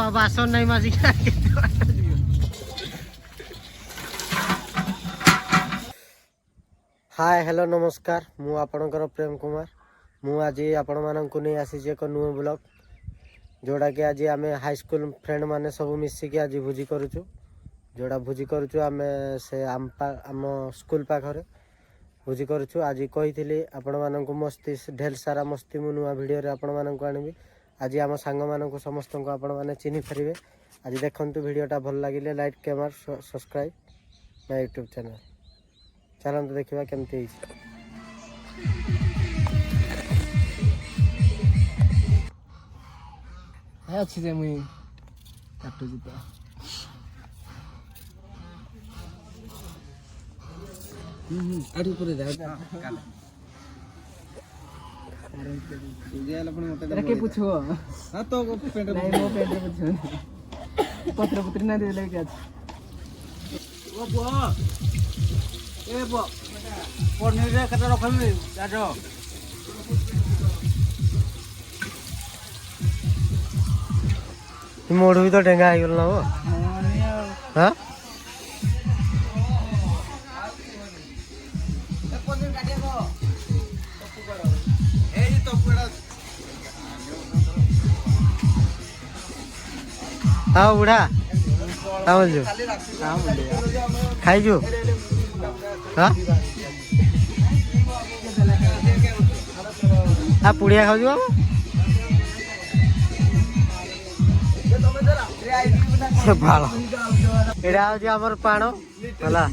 बासन नहीं मासी हाय हेलो नमस्कार मु आपणकर प्रेम कुमार मु आज आपण मानक नहीं आसी एक नुआ ब्लॉग जोड़ा कि आज आम हाई स्कूल फ्रेंड माने सब मिसिकी आज भोजी करुचु जोड़ा भोजी करुचु आम से आम स्कूल पाखरे भोजी करुचु आज कही आपण मानक मस्ती ढेर सारा मस्ती मु नुआ वीडियो रे आपण मानक आनिबी आज आम सांग मानक समस्त को आपण माने चिन्हि पारे आज देखंतु वीडियोटा भल लगे like comment subscribe my YouTube channel चलते देखा केमती अच्छी से मुई काटू जीता आड़ी पर जा के पूछो हां तो पेंट नहीं मो पेंट पूछो पत्र पुत्री ना दे लेके आज ओ बो ए बो पनीर रे कत रखबी जाजो मोड़ भी तो डेंगा हो गल ना वो हां पनीर काटिया को ए तो पड़ा हाँ बुढ़ा हाँ बोल खाई जो हाँ आप पुड़िया खाऊ जो भाल एटा हूँ आमर पाण है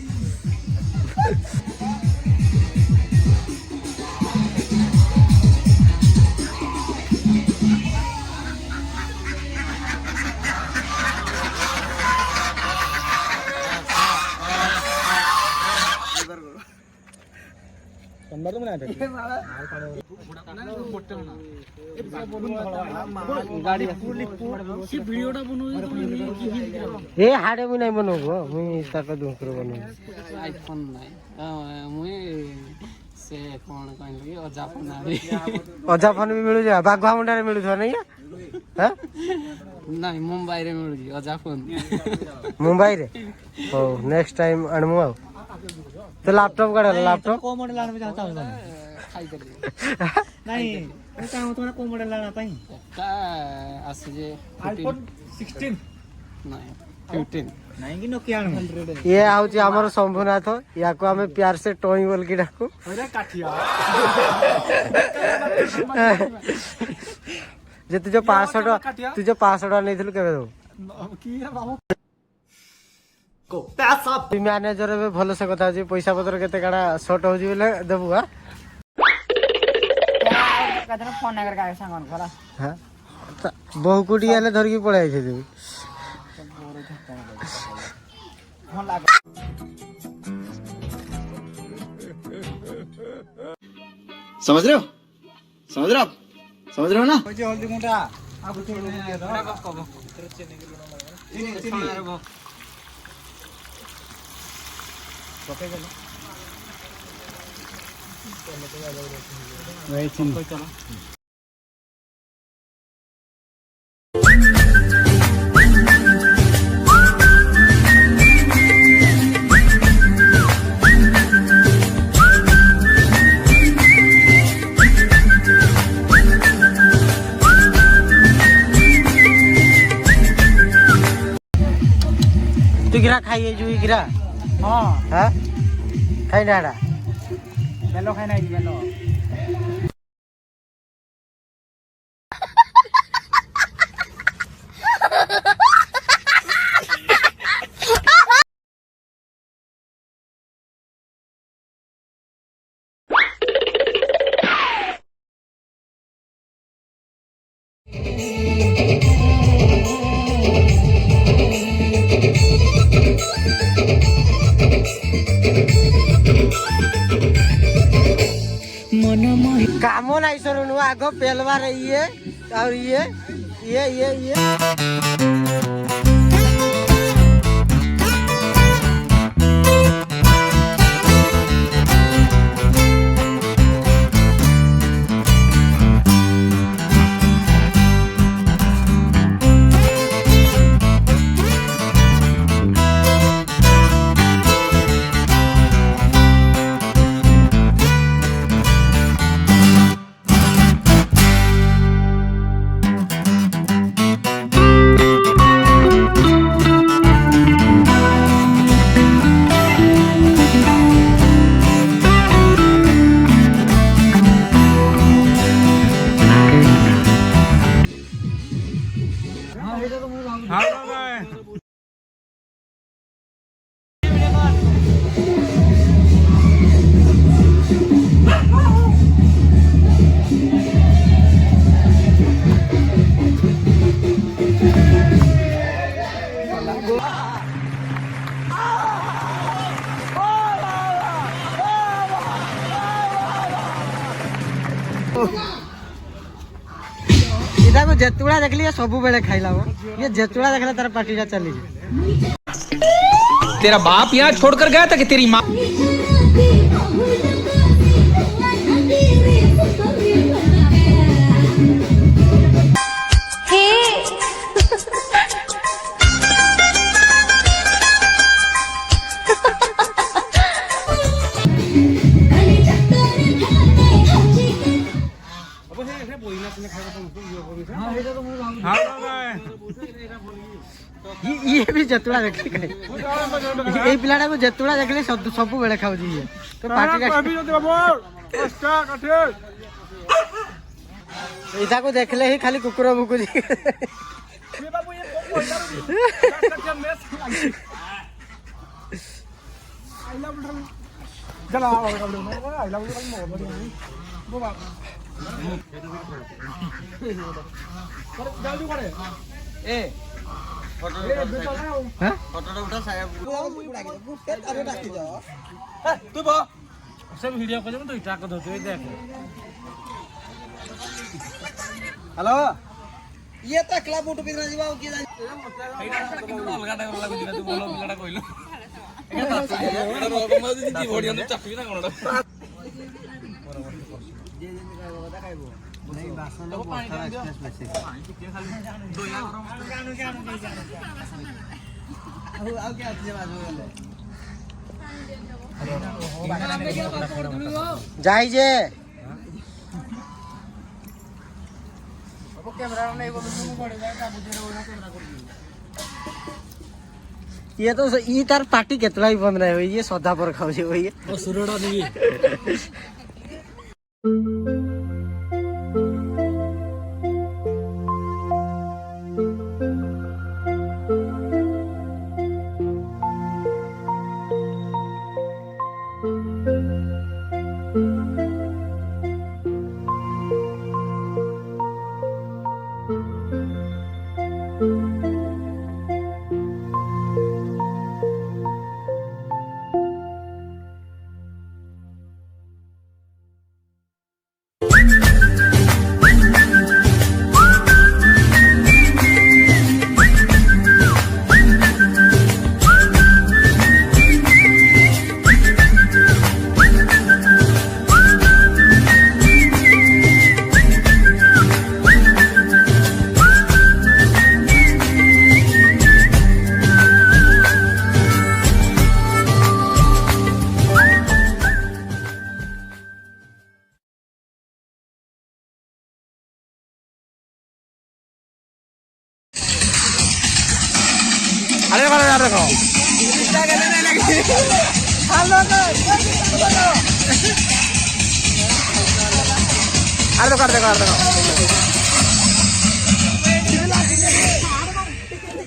ए हाडे मुई नहीं बनोगो मुई ताका दूसरो बनो आईफोन नहीं मुई से कोन कहली अजाफोन आबी अजाफोन भी मिलु जा बागवा मुंडा रे मिलु छ नहीं हां नहीं मुंबई रे मिलु जी अजाफोन मुंबई रे ओ नेक्स्ट टाइम अनमु आ तो लैपटॉप कड़ा लैपटॉप को मॉडल लाना में चाहता हूं खाई कर नहीं मैं चाहूं तुम्हारा को मॉडल लाना पई का आसे जे आईफोन 16 नहीं 15 नहीं कि नोकिया 100 ये आउची हमर शंभुनाथ या को हमें प्यार से टोई बोल के डाकू अरे काठिया जे तुझे 500 नहीं थिलु केबे दो की रे बाबू को पैसा मैनेजर में भल से कथा जी पैसा पत्र केते काडा शॉर्ट हो जी बोले देबू हां कदर फोन नगर का संगन खरा हां बहु कुटी आले धर के पळाई छे देबी फोन लाग समझ रहे हो ना ओजे हल्दी मुंडा आगु छोड़ चीनी पके गलो वही चिन कोई चलो तू गिरा खाइए जुई गिरा हां हां खाई डाडा बेलो खाई नहीं बेलो काम नहीं सर आग पेलवार ये और ये इटा को जेतुड़ा देखली सब बेले खाइला वो ये जेतुड़ा देखला तार पार्टी चली तेरा बाप यहाँ छोड़कर गया था कि तेरी माँ ये भी जेतुड़ा देखली खाई ए पिलाटा को जेतुड़ा देखली सब बेले खाऊ जी तो पार्टी इटा को देखले ही खाली कुकुर भुकुजी हेलो ये तो क्लब फोटो पिना जीवा की जाई जे ये तो ई तार पार्टी केतला ही बंद रहे ये सदा पर खाऊ जे ये सुरोड़ा नहीं अरे वाला यार देखो अरे देखो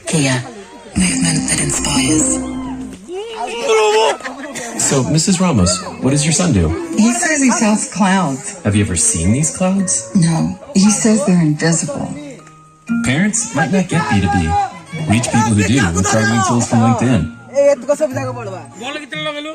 Kia, movement that inspires. So, Mrs. Ramos, what does your son do? He says he sells clouds. Have you ever seen these clouds? No, he says they're invisible. Parents might not get B2B. Reach people who do with targeting tools from LinkedIn. ଏତକ ସବୁ ଜାଗ ପଡବା ball କେତେ ଲଗେଲୁ